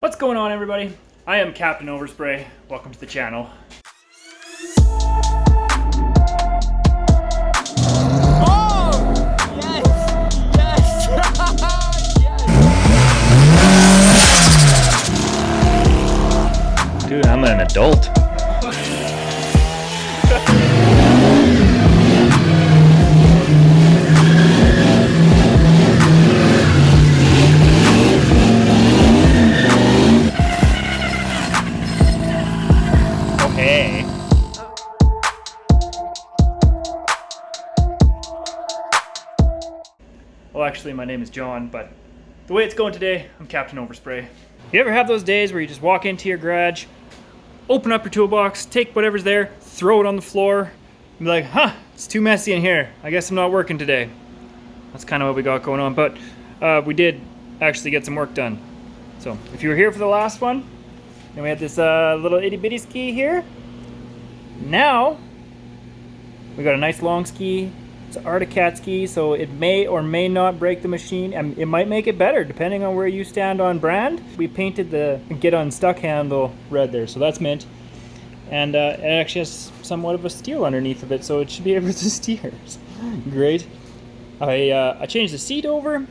What's going on, everybody? I am Captain Overspray. Welcome to the channel. Oh! Yes! Yes! Yes! Dude, I'm an adult. Hey. Well, actually, my name is John, but the way it's going today, I'm Captain Overspray. You ever have those days where you just walk into your garage, open up your toolbox, take whatever's there, throw it on the floor, and be like, huh, it's too messy in here. I guess I'm not working today. That's kind of what we got going on, but we did actually get some work done. So if you were here for the last one, and we had this little itty bitty ski here. Now we got a nice long ski. It's an Arctic Cat ski, so it may or may not break the machine, and it might make it better depending on where you stand on brand. We painted the get unstuck handle red there, so that's mint. And it actually has somewhat of a steel underneath of it, so it should be able to steer. Great. I changed the seat over.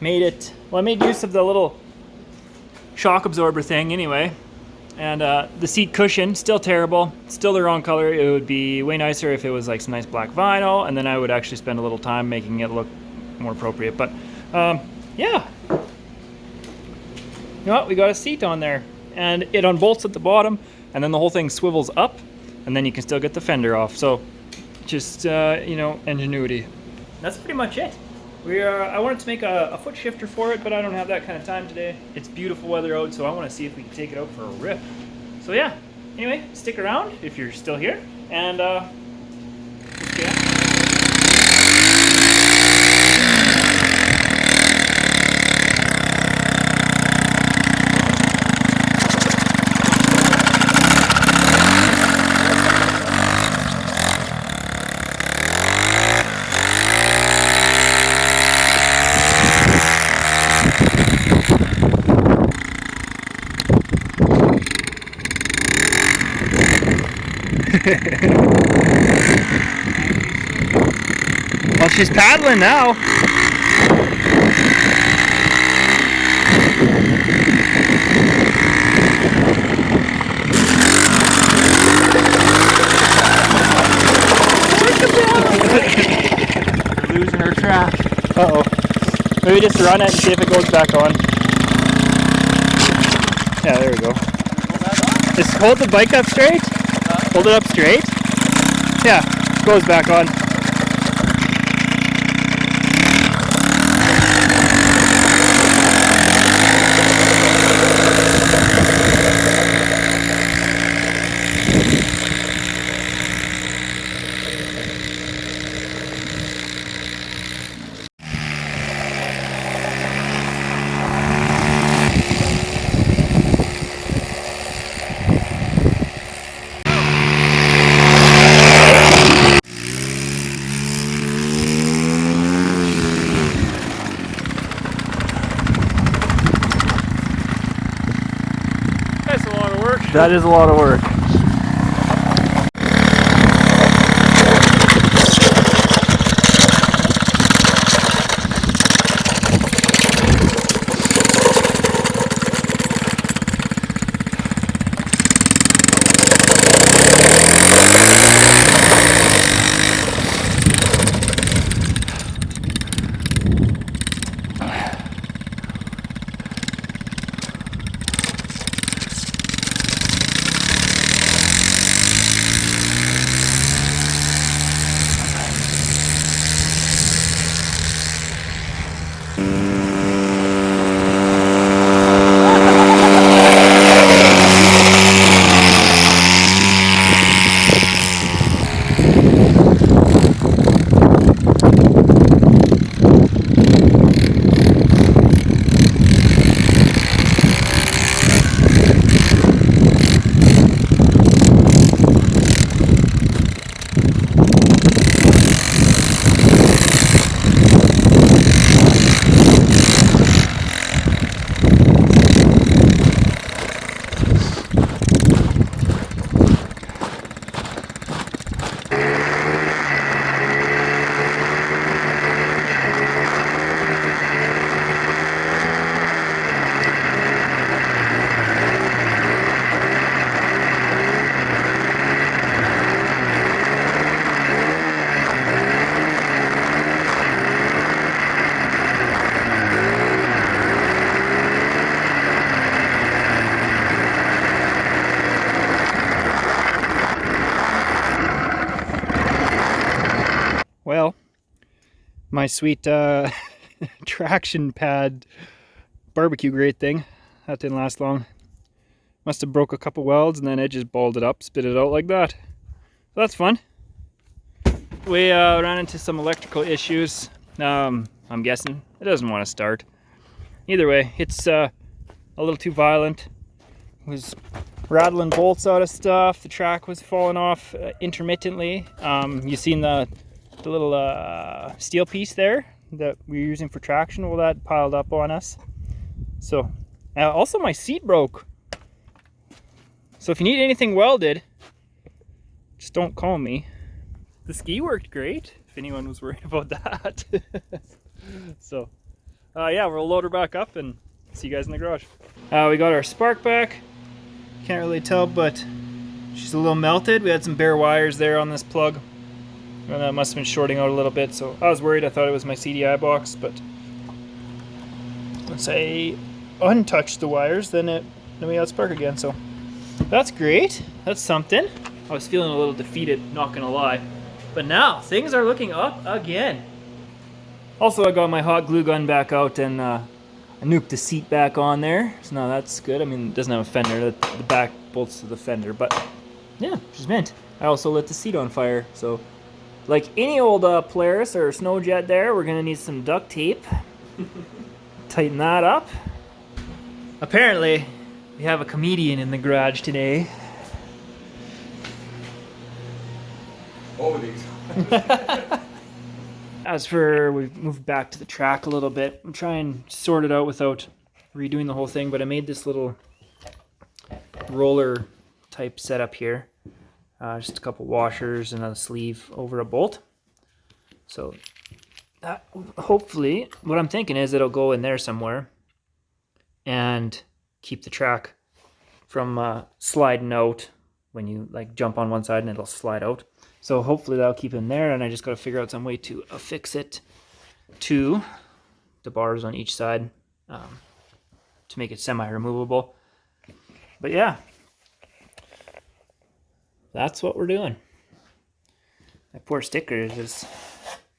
I made use of the little shock absorber thing anyway. And the seat cushion, still terrible, still the wrong color. It would be way nicer if it was like some nice black vinyl, and then I would actually spend a little time making it look more appropriate. But yeah, you know what? We got a seat on there, and it unbolts at the bottom, and then the whole thing swivels up, and then you can still get the fender off. So just you know, ingenuity. That's pretty much it. I wanted to make a foot shifter for it, but I don't have that kind of time today. It's beautiful weather out, so I want to see if we can take it out for a rip. So yeah, anyway, stick around if you're still here, and let's get out. Well, she's paddling now. We're losing her track. Uh-oh. Maybe just run it and see if it goes back on. Yeah, there we go. Just hold the bike up straight. Hold it up straight. Yeah, it goes back on. That's a lot of work. That is a lot of work. my sweet traction pad barbecue grate thing. That didn't last long. Must have broke a couple welds and then it just balled it up, spit it out like that. So that's fun. We ran into some electrical issues. I'm guessing it doesn't want to start. Either way, it's a little too violent. It was rattling bolts out of stuff. The track was falling off intermittently. You seen the little steel piece there that we were using for traction? Well, that piled up on us. So, also my seat broke. So if you need anything welded, just don't call me. The ski worked great, if anyone was worried about that. So, yeah, we'll load her back up and see you guys in the garage. We got our spark back. Can't really tell, but she's a little melted. We had some bare wires there on this plug. And that must have been shorting out a little bit, so I was worried. I thought it was my CDI box, but once I untouched the wires, then we got spark again, so that's great. That's something. I was feeling a little defeated, not gonna lie. But now, things are looking up again. Also, I got my hot glue gun back out and I nuked the seat back on there. So now that's good. I mean, it doesn't have a fender. The back bolts to the fender, but yeah, she's mint. I also lit the seat on fire, so like any old Polaris or Snowjet there, we're gonna need some duct tape. Tighten that up. Apparently, we have a comedian in the garage today. Holy. As for, we moved back to the track a little bit. I'm trying to sort it out without redoing the whole thing, but I made this little roller type setup here. Just a couple washers and a sleeve over a bolt. So that, hopefully, what I'm thinking is it'll go in there somewhere and keep the track from sliding out when you like jump on one side and it'll slide out. So hopefully that'll keep in there, and I just got to figure out some way to affix it to the bars on each side to make it semi-removable. But yeah, that's what we're doing. That poor sticker is just,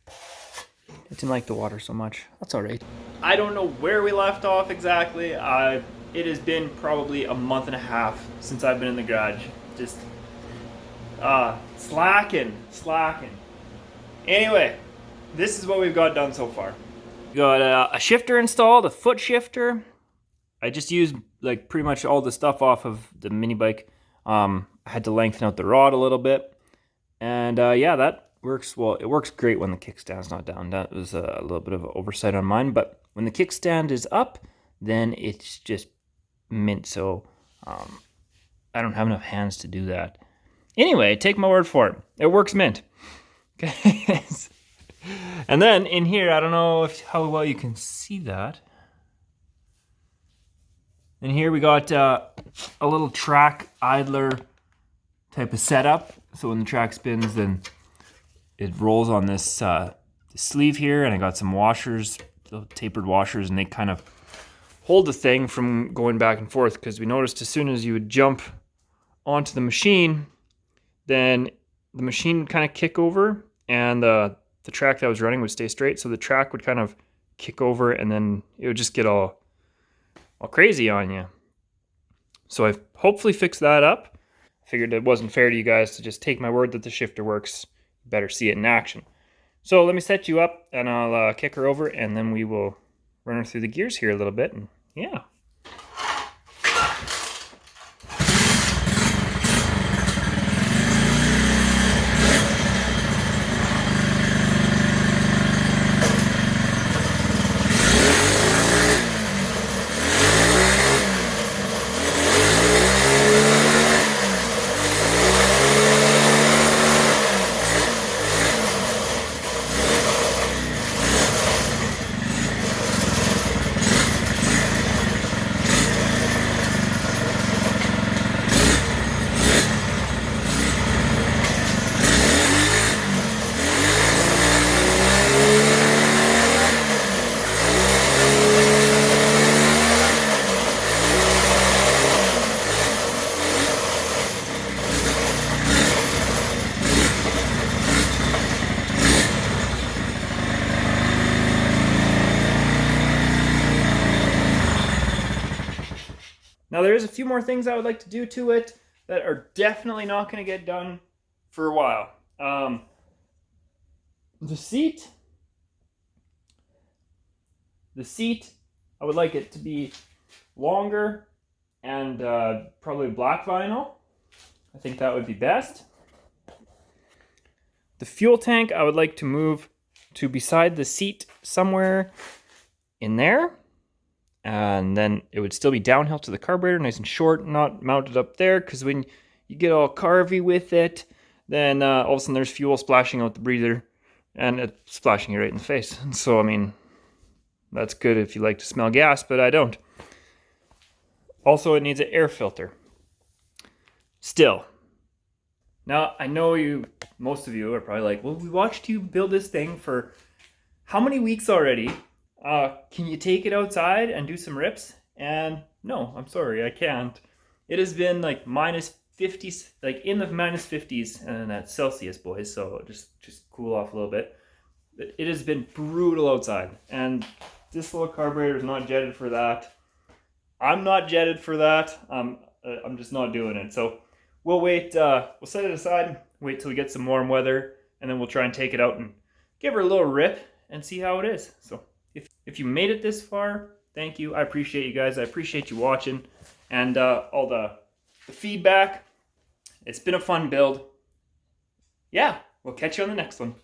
it didn't like the water so much. That's all right. I don't know where we left off exactly. It has been probably a month and a half since I've been in the garage. Just slacking. Anyway, this is what we've got done so far. We got a shifter installed, a foot shifter. I just used like pretty much all the stuff off of the mini bike. I had to lengthen out the rod a little bit, and yeah, that works well. It works great when the kickstand's not down. That was a little bit of an oversight on mine, but when the kickstand is up, then it's just mint. So I don't have enough hands to do that. Anyway, take my word for it. It works mint. Okay. And then in here, I don't know how well you can see that. In here we got a little track idler type of setup. So when the track spins, then it rolls on this sleeve here, and I got some washers, little tapered washers, and they kind of hold the thing from going back and forth, because we noticed as soon as you would jump onto the machine, then the machine would kind of kick over, and the track that was running would stay straight. So the track would kind of kick over, and then it would just get all crazy on you. So I hopefully fixed that up. I figured it wasn't fair to you guys to just take my word that the shifter works. You better see it in action. So let me set you up, and I'll kick her over, and then we will run her through the gears here a little bit, and yeah. Now there is a few more things I would like to do to it that are definitely not going to get done for a while. The seat, I would like it to be longer and probably black vinyl. I think that would be best. The fuel tank, I would like to move to beside the seat somewhere in there. And then it would still be downhill to the carburetor, nice and short, not mounted up there, because when you get all carvy with it, then all of a sudden there's fuel splashing out the breather, and it's splashing you right in the face. So, I mean, that's good if you like to smell gas, but I don't. Also, it needs an air filter. Still. Now, I know most of you are probably like, well, we watched you build this thing for how many weeks already? Can you take it outside and do some rips? And no, I'm sorry, I can't. It has been like minus 50s, like in the minus 50s, and that's Celsius, boys, so just cool off a little bit. But it has been brutal outside, and this little carburetor is not jetted for that. I'm not jetted for that. I'm just not doing it. So we'll wait, we'll set it aside, wait till we get some warm weather, and then we'll try and take it out and give her a little rip and see how it is. So if you made it this far, thank you. I appreciate you guys. I appreciate you watching and all the feedback. It's been a fun build. Yeah, we'll catch you on the next one.